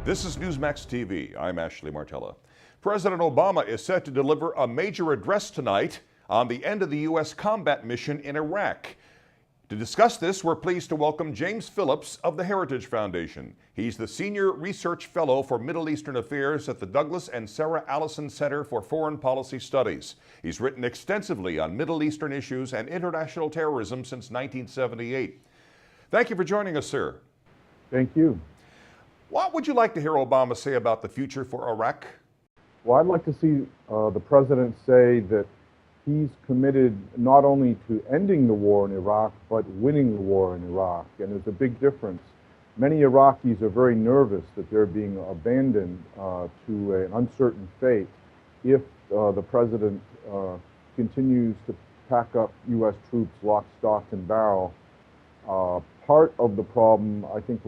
This is Newsmax TV. I'm Ashley Martella. President Obama is set to deliver a major address tonight on the end of the U.S. combat mission in Iraq. To discuss this, we're pleased to welcome James Phillips of the Heritage Foundation. He's the Senior Research Fellow for Middle Eastern Affairs at the Douglas and Sarah Allison Center for Foreign Policy Studies. He's written extensively on Middle Eastern issues and international terrorism since 1978. Thank you for joining us, sir. Thank you. What would you like to hear Obama say about the future for Iraq? Well, I'd like to see the president say that he's committed not only to ending the war in Iraq, but winning the war in Iraq. And there's a big difference. Many Iraqis are very nervous that they're being abandoned to an uncertain fate if the president continues to pack up U.S. troops lock, stock, and barrel. Part of the problem, I think,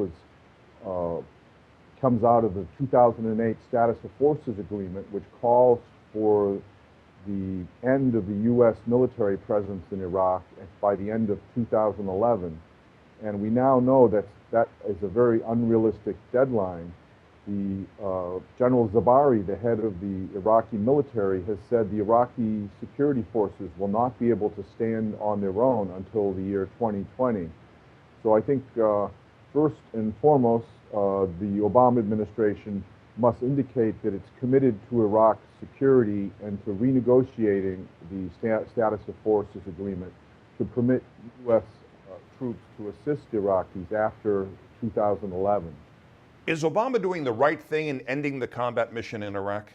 comes out of the 2008 Status of Forces Agreement, which calls for the end of the U.S. military presence in Iraq by the end of 2011. And we now know that that is a very unrealistic deadline. General Zabari, the head of the Iraqi military, has said the Iraqi security forces will not be able to stand on their own until the year 2020. So I think first and foremost, the Obama administration must indicate that it's committed to Iraq's security and to renegotiating the Status of Forces Agreement to permit U.S. Troops to assist Iraqis after 2011. Is Obama doing the right thing in ending the combat mission in Iraq?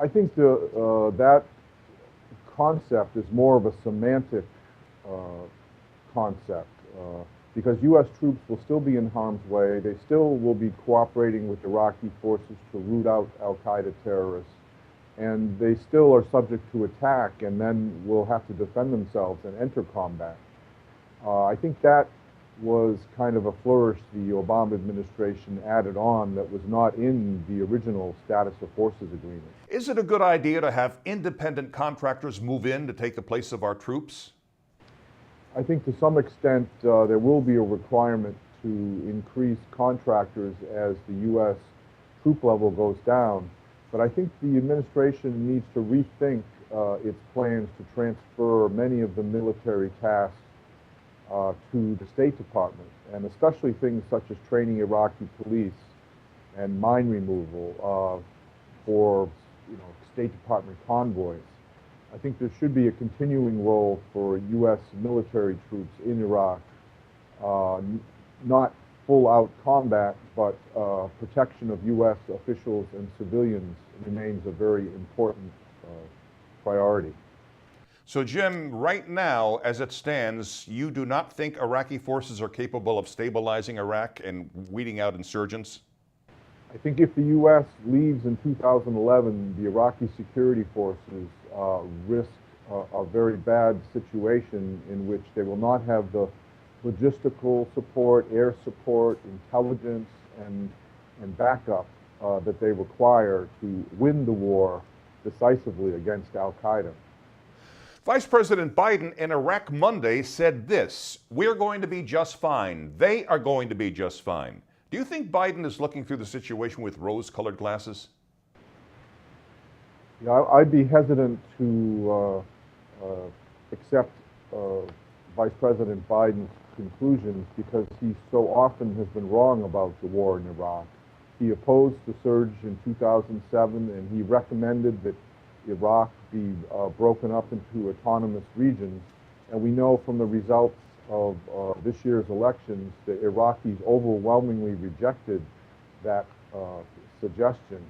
I think that concept is more of a semantic concept. Because U.S. troops will still be in harm's way. They still will be cooperating with Iraqi forces to root out al-Qaeda terrorists. And they still are subject to attack and then will have to defend themselves and enter combat. I think that was kind of a flourish the Obama administration added on that was not in the original Status of Forces Agreement. Is it a good idea to have independent contractors move in to take the place of our troops? I think to some extent there will be a requirement to increase contractors as the U.S. troop level goes down. But I think the administration needs to rethink its plans to transfer many of the military tasks to the State Department, and especially things such as training Iraqi police and mine removal for State Department convoys. I think there should be a continuing role for U.S. military troops in Iraq, not full-out combat, but protection of U.S. officials and civilians remains a very important priority. So, Jim, right now, as it stands, you do not think Iraqi forces are capable of stabilizing Iraq and weeding out insurgents? I think if the U.S. leaves in 2011, the Iraqi security forces risk a very bad situation in which they will not have the logistical support, air support, intelligence, and backup that they require to win the war decisively against al-Qaeda. Vice President Biden in Iraq Monday said this: "We're going to be just fine. They are going to be just fine." Do you think Biden is looking through the situation with rose-colored glasses? Yeah, I'd be hesitant to accept Vice President Biden's conclusions because he so often has been wrong about the war in Iraq. He opposed the surge in 2007, and he recommended that Iraq be broken up into autonomous regions. And we know from the results of this year's elections that Iraqis overwhelmingly rejected that suggestion.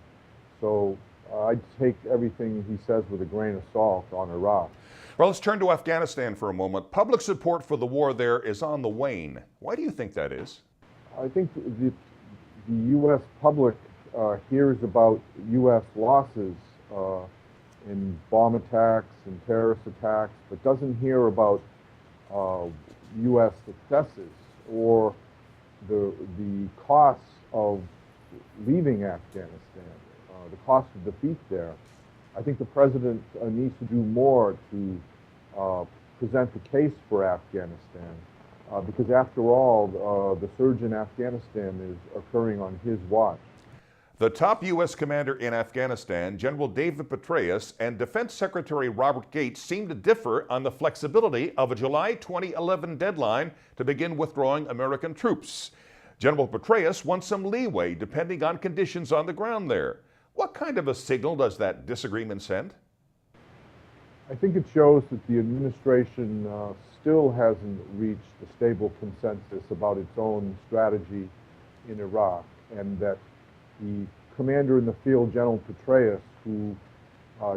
So I'd take everything he says with a grain of salt on Iraq. Well, let's turn to Afghanistan for a moment. Public support for the war there is on the wane. Why do you think that is? I think the U.S. public hears about U.S. losses in bomb attacks and terrorist attacks, but doesn't hear about U.S. successes or the costs of leaving Afghanistan, the cost of defeat there. I think the president needs to do more to present the case for Afghanistan, because after all, the surge in Afghanistan is occurring on his watch. The top U.S. commander in Afghanistan, General David Petraeus, and Defense Secretary Robert Gates seem to differ on the flexibility of a July 2011 deadline to begin withdrawing American troops. General Petraeus wants some leeway depending on conditions on the ground there. What kind of a signal does that disagreement send? I think it shows that the administration still hasn't reached a stable consensus about its own strategy in Iraq, and that the commander in the field, General Petraeus, who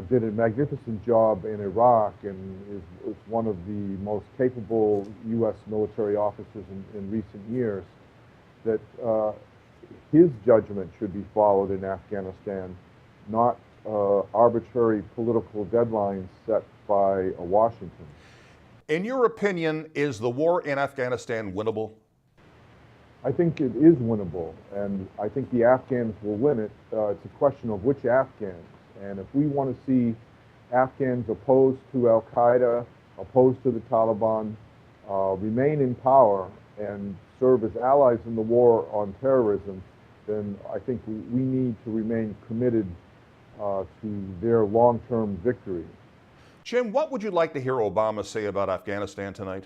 did a magnificent job in Iraq and is one of the most capable U.S. military officers in recent years, that his judgment should be followed in Afghanistan, not arbitrary political deadlines set by Washington. In your opinion, is the war in Afghanistan winnable? I think it is winnable, and I think the Afghans will win it. It's a question of which Afghans. And if we want to see Afghans opposed to Al-Qaeda, opposed to the Taliban, remain in power and serve as allies in the war on terrorism, then I think we need to remain committed to their long-term victory. Jim, what would you like to hear Obama say about Afghanistan tonight?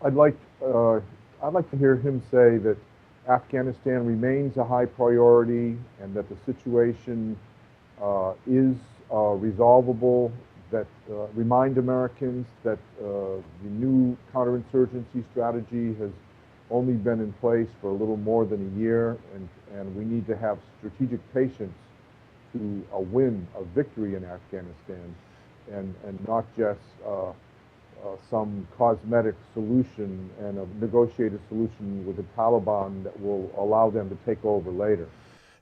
I'd like to hear him say that Afghanistan remains a high priority and that the situation is resolvable, that remind Americans that the new counterinsurgency strategy has only been in place for a little more than a year, and we need to have strategic patience to win a victory in Afghanistan, and not just some cosmetic solution and a negotiated solution with the Taliban that will allow them to take over later.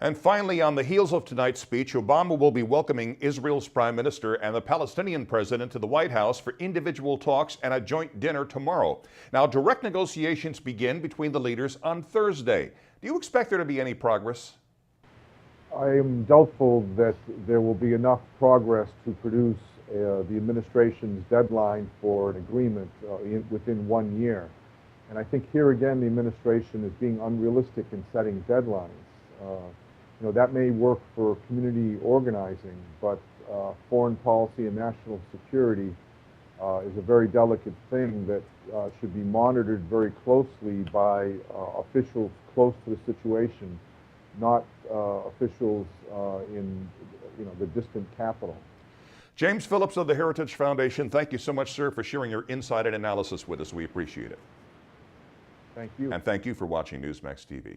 And finally, on the heels of tonight's speech, Obama will be welcoming Israel's Prime Minister and the Palestinian President to the White House for individual talks and a joint dinner tomorrow. Now, direct negotiations begin between the leaders on Thursday. Do you expect there to be any progress? I am doubtful that there will be enough progress to produce the administration's deadline for an agreement within 1 year. And I think here again the administration is being unrealistic in setting deadlines. That may work for community organizing, but foreign policy and national security is a very delicate thing that should be monitored very closely by officials close to the situation, not officials in the distant capital. James Phillips of the Heritage Foundation, thank you so much, sir, for sharing your insight and analysis with us. We appreciate it. Thank you. And thank you for watching Newsmax TV.